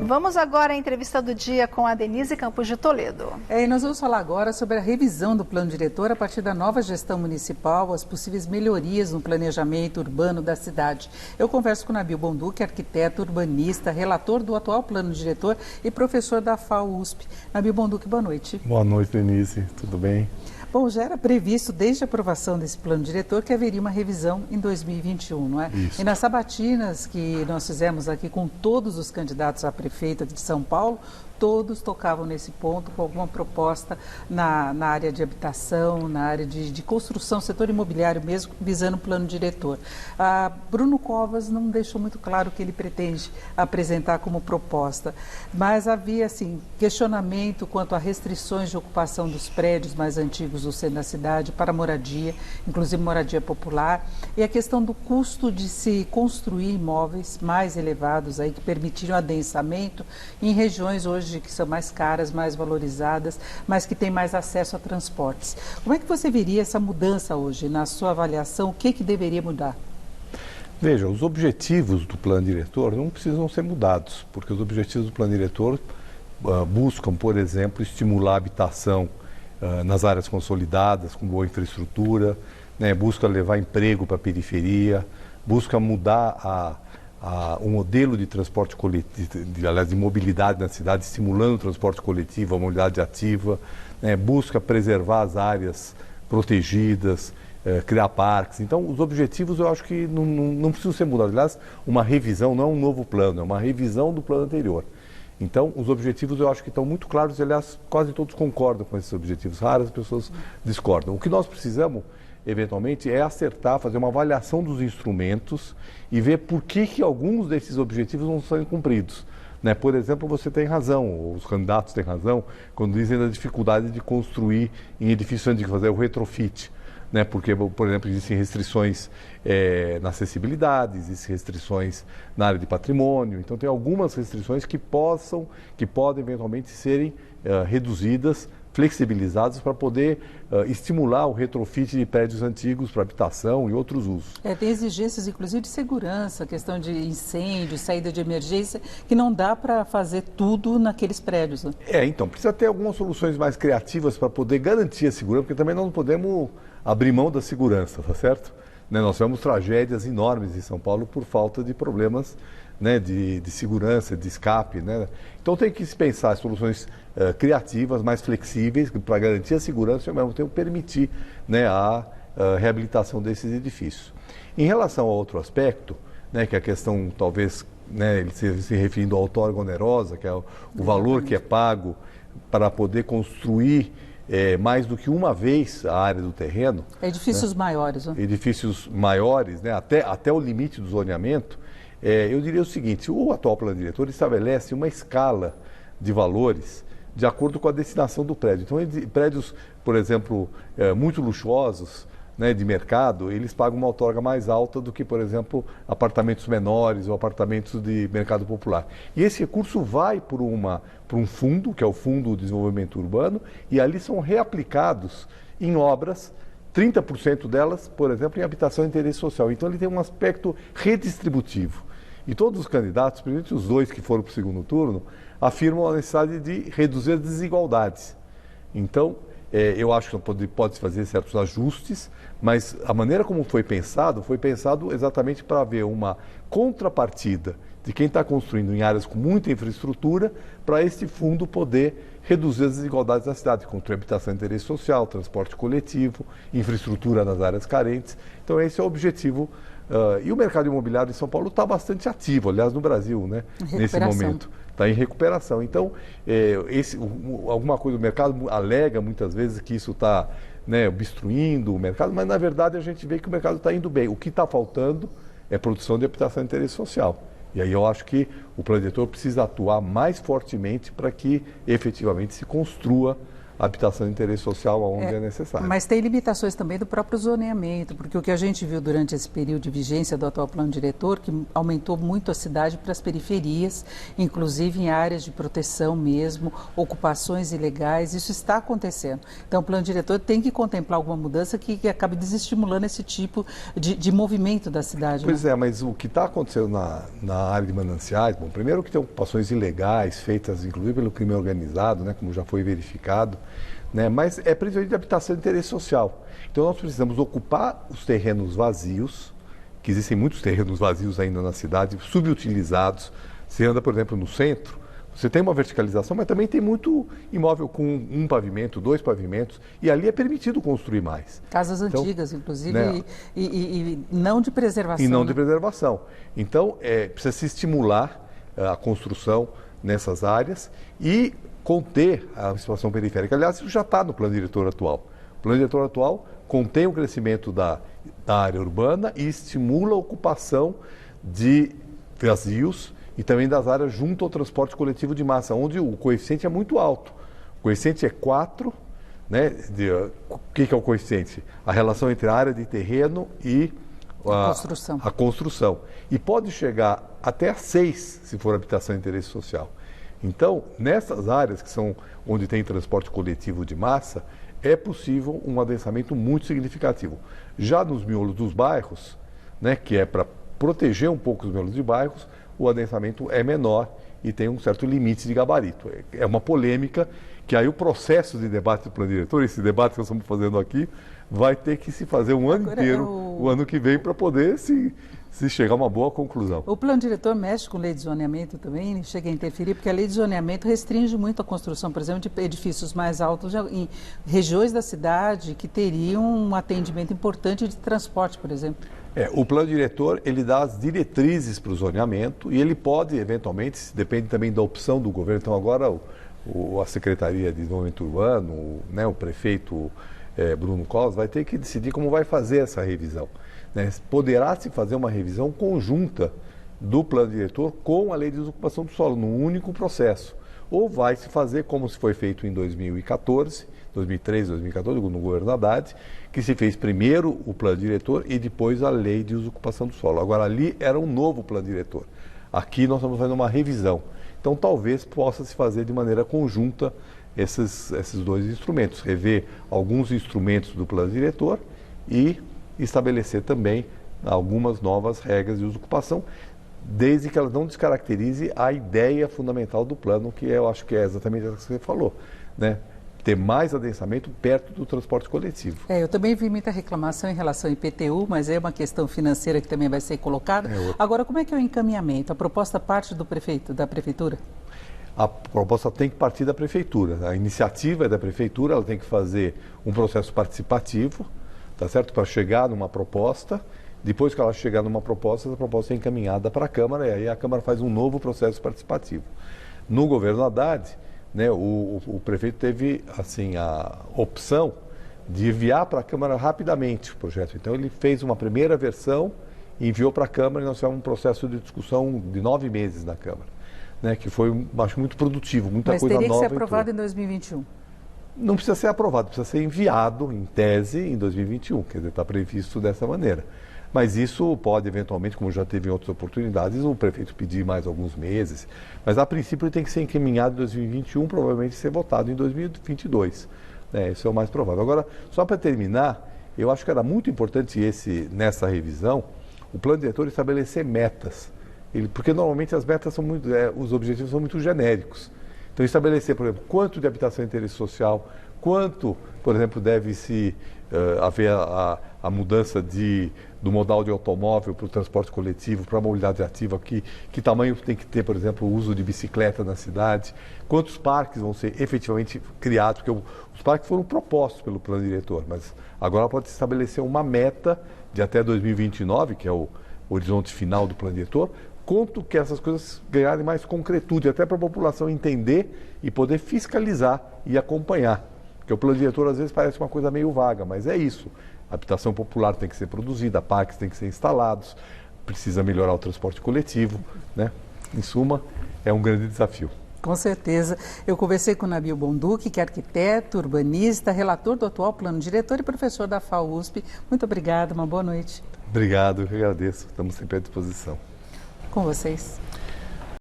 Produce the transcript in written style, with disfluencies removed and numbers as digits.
Vamos agora à entrevista do dia com a Denise Campos de Toledo. E nós vamos falar agora sobre a revisão do plano diretor a partir da nova gestão municipal, as possíveis melhorias no planejamento urbano da cidade. Eu converso com Nabil Bonduque, arquiteto, urbanista, relator do atual plano diretor e professor da FAU-USP. Nabil Bonduque, boa noite. Boa noite, Denise. Tudo bem? Bom, já era previsto desde a aprovação desse plano diretor que haveria uma revisão em 2021, não é? Isso. E nas sabatinas que nós fizemos aqui com todos os candidatos a prefeita de São Paulo, todos tocavam nesse ponto com alguma proposta na área de habitação, na área de construção, setor imobiliário mesmo, visando o plano diretor. Bruno Covas não deixou muito claro o que ele pretende apresentar como proposta, mas havia assim, questionamento quanto a restrições de ocupação dos prédios mais antigos do centro da cidade para moradia, inclusive moradia popular, e a questão do custo de se construir imóveis mais elevados, aí, que permitiriam adensamento em regiões hoje que são mais caras, mais valorizadas, mas que têm mais acesso a transportes. Como é que você veria essa mudança hoje? Na sua avaliação, o que deveria mudar? Veja, os objetivos do plano diretor não precisam ser mudados, porque os objetivos do plano diretor buscam, por exemplo, estimular a habitação nas áreas consolidadas, com boa infraestrutura, né, busca levar emprego para a periferia, busca mudar o modelo de transporte coletivo, aliás, de mobilidade na cidade, estimulando o transporte coletivo, a mobilidade ativa, né, busca preservar as áreas protegidas, criar parques. Então, os objetivos eu acho que não precisam ser mudados. Aliás, uma revisão não é um novo plano, é uma revisão do plano anterior. Então, os objetivos eu acho que estão muito claros, e, aliás, quase todos concordam com esses objetivos. Raras pessoas discordam. O que nós precisamos, eventualmente, é acertar, fazer uma avaliação dos instrumentos e ver por que alguns desses objetivos não são cumpridos. Né? Por exemplo, você tem razão, os candidatos têm razão, quando dizem da dificuldade de construir em edifícios antigos, fazer o retrofit. Né? Porque, por exemplo, existem restrições na acessibilidade, existem restrições na área de patrimônio, então tem algumas restrições que podem eventualmente serem reduzidas, flexibilizadas para poder estimular o retrofit de prédios antigos para habitação e outros usos. Tem exigências, inclusive, de segurança, questão de incêndio, saída de emergência, que não dá para fazer tudo naqueles prédios. Né? Então, precisa ter algumas soluções mais criativas para poder garantir a segurança, porque também nós não podemos abrir mão da segurança, tá certo? Né, nós tivemos tragédias enormes em São Paulo por falta de problemas, né, de segurança, de escape. Né? Então tem que se pensar em soluções criativas, mais flexíveis, para garantir a segurança e ao mesmo tempo permitir, né, a reabilitação desses edifícios. Em relação a outro aspecto, né, que é a questão, talvez, né, ele se referindo à outorga onerosa, que é o valor que é pago para poder construir mais do que uma vez a área do terreno. Edifícios, né, maiores. Né? Edifícios maiores, né, até o limite do zoneamento. Eu diria o seguinte, o atual plano diretor estabelece uma escala de valores de acordo com a destinação do prédio. Então, prédios, por exemplo, muito luxuosos, né, de mercado, eles pagam uma outorga mais alta do que, por exemplo, apartamentos menores ou apartamentos de mercado popular. E esse recurso vai por um fundo, que é o Fundo de Desenvolvimento Urbano, e ali são reaplicados em obras, 30% delas, por exemplo, em habitação de interesse social. Então, ele tem um aspecto redistributivo. E todos os candidatos, principalmente os dois que foram para o segundo turno, afirmam a necessidade de reduzir as desigualdades. Então, eu acho que pode-se fazer certos ajustes, mas a maneira como foi pensado exatamente para haver uma contrapartida de quem está construindo em áreas com muita infraestrutura, para este fundo poder reduzir as desigualdades na cidade, construir habitação de interesse social, transporte coletivo, infraestrutura nas áreas carentes. Então, esse é o objetivo. E o mercado imobiliário em São Paulo está bastante ativo, aliás, no Brasil, né, nesse momento. Está em recuperação. Então, alguma coisa, o mercado alega muitas vezes que isso está, né, obstruindo o mercado, mas na verdade a gente vê que o mercado está indo bem. O que está faltando é produção de habitação de interesse social. E aí eu acho que o plano diretor precisa atuar mais fortemente para que efetivamente se construa habitação de interesse social onde é necessário. Mas tem limitações também do próprio zoneamento, porque o que a gente viu durante esse período de vigência do atual plano diretor, que aumentou muito a cidade para as periferias, inclusive em áreas de proteção mesmo, ocupações ilegais, isso está acontecendo. Então o plano diretor tem que contemplar alguma mudança que acabe desestimulando esse tipo de movimento da cidade. Pois é, mas o que está acontecendo na área de mananciais, bom, primeiro que tem ocupações ilegais, feitas inclusive pelo crime organizado, né, como já foi verificado, né, mas é principalmente de habitação de interesse social. Então nós precisamos ocupar os terrenos vazios, que existem muitos terrenos vazios ainda na cidade, subutilizados. Você anda, por exemplo, no centro, você tem uma verticalização, mas também tem muito imóvel com um pavimento, 2 pavimentos, e ali é permitido construir mais. Casas então, antigas, inclusive, né, e não de preservação. E não, né, de preservação. Então, precisa se estimular a construção nessas áreas e conter a situação periférica. Aliás, isso já está no plano diretor atual. O plano diretor atual contém o crescimento da área urbana e estimula a ocupação de vazios e também das áreas junto ao transporte coletivo de massa, onde o coeficiente é muito alto. O coeficiente é 4, né? O que é o coeficiente? A relação entre a área de terreno e a construção. E pode chegar até a 6, se for habitação de interesse social. Então, nessas áreas que são onde tem transporte coletivo de massa, é possível um adensamento muito significativo. Já nos miolos dos bairros, né, que é para proteger um pouco os miolos de bairros, o adensamento é menor e tem um certo limite de gabarito. É uma polêmica que aí o processo de debate do plano diretor, esse debate que nós estamos fazendo aqui, vai ter que se fazer um ano inteiro, o ano que vem, para poder se chegar a uma boa conclusão. O plano diretor mexe com lei de zoneamento também, chega a interferir, porque a lei de zoneamento restringe muito a construção, por exemplo, de edifícios mais altos em regiões da cidade que teriam um atendimento importante de transporte, por exemplo. O plano diretor, ele dá as diretrizes para o zoneamento e ele pode, eventualmente, depende também da opção do governo. Então, agora a Secretaria de Desenvolvimento Urbano, né, o prefeito Bruno Covas, vai ter que decidir como vai fazer essa revisão. Né? Poderá-se fazer uma revisão conjunta do plano diretor com a lei de desocupação do solo, num único processo. Ou vai se fazer como se foi feito em 2014, 2013, 2014, no governo Haddad, que se fez primeiro o plano diretor e depois a lei de desocupação do solo. Agora, ali era um novo plano diretor. Aqui nós estamos fazendo uma revisão. Então, talvez possa se fazer de maneira conjunta esses dois instrumentos. Rever alguns instrumentos do plano diretor e estabelecer também algumas novas regras de desocupação, desde que elas não descaracterize a ideia fundamental do plano, que eu acho que é exatamente o que você falou, né? Ter mais adensamento perto do transporte coletivo. Eu também vi muita reclamação em relação ao IPTU, mas é uma questão financeira que também vai ser colocada. Agora, como é que é o encaminhamento? A proposta parte da prefeitura? A proposta tem que partir da prefeitura. A iniciativa é da prefeitura, ela tem que fazer um processo participativo, tá certo? Para chegar numa proposta. Depois que ela chegar numa proposta, essa proposta é encaminhada para a Câmara e aí a Câmara faz um novo processo participativo. No governo Haddad, né, o prefeito teve assim, a opção de enviar para a Câmara rapidamente o projeto. Então ele fez uma primeira versão, enviou para a Câmara e nós tivemos um processo de discussão de 9 meses na Câmara, né, que foi, acho, muito produtivo, muita coisa nova. Mas teria que ser aprovado em 2021? Não precisa ser aprovado, precisa ser enviado em tese em 2021, quer dizer, está previsto dessa maneira. Mas isso pode, eventualmente, como já teve em outras oportunidades, o prefeito pedir mais alguns meses. Mas, a princípio, ele tem que ser encaminhado em 2021, provavelmente ser votado em 2022. Isso é o mais provável. Agora, só para terminar, eu acho que era muito importante nessa revisão, o plano diretor estabelecer metas. Porque, normalmente, as metas são muito, os objetivos são muito genéricos. Então, estabelecer, por exemplo, quanto de habitação de interesse social, quanto, por exemplo, deve-se haver a mudança do modal de automóvel para o transporte coletivo, para a mobilidade ativa, que tamanho tem que ter, por exemplo, o uso de bicicleta na cidade, quantos parques vão ser efetivamente criados, porque os parques foram propostos pelo plano diretor, mas agora pode se estabelecer uma meta de até 2029, que é o horizonte final do plano diretor, quanto que essas coisas ganharem mais concretude, até para a população entender e poder fiscalizar e acompanhar. Porque o plano diretor às vezes parece uma coisa meio vaga, mas é isso. A habitação popular tem que ser produzida, parques têm que ser instalados, precisa melhorar o transporte coletivo, né? Em suma, é um grande desafio. Com certeza. Eu conversei com o Nabil Bonduque, que é arquiteto, urbanista, relator do atual plano diretor e professor da FAUSP. Muito obrigada, uma boa noite. Obrigado, eu que agradeço. Estamos sempre à disposição. Com vocês.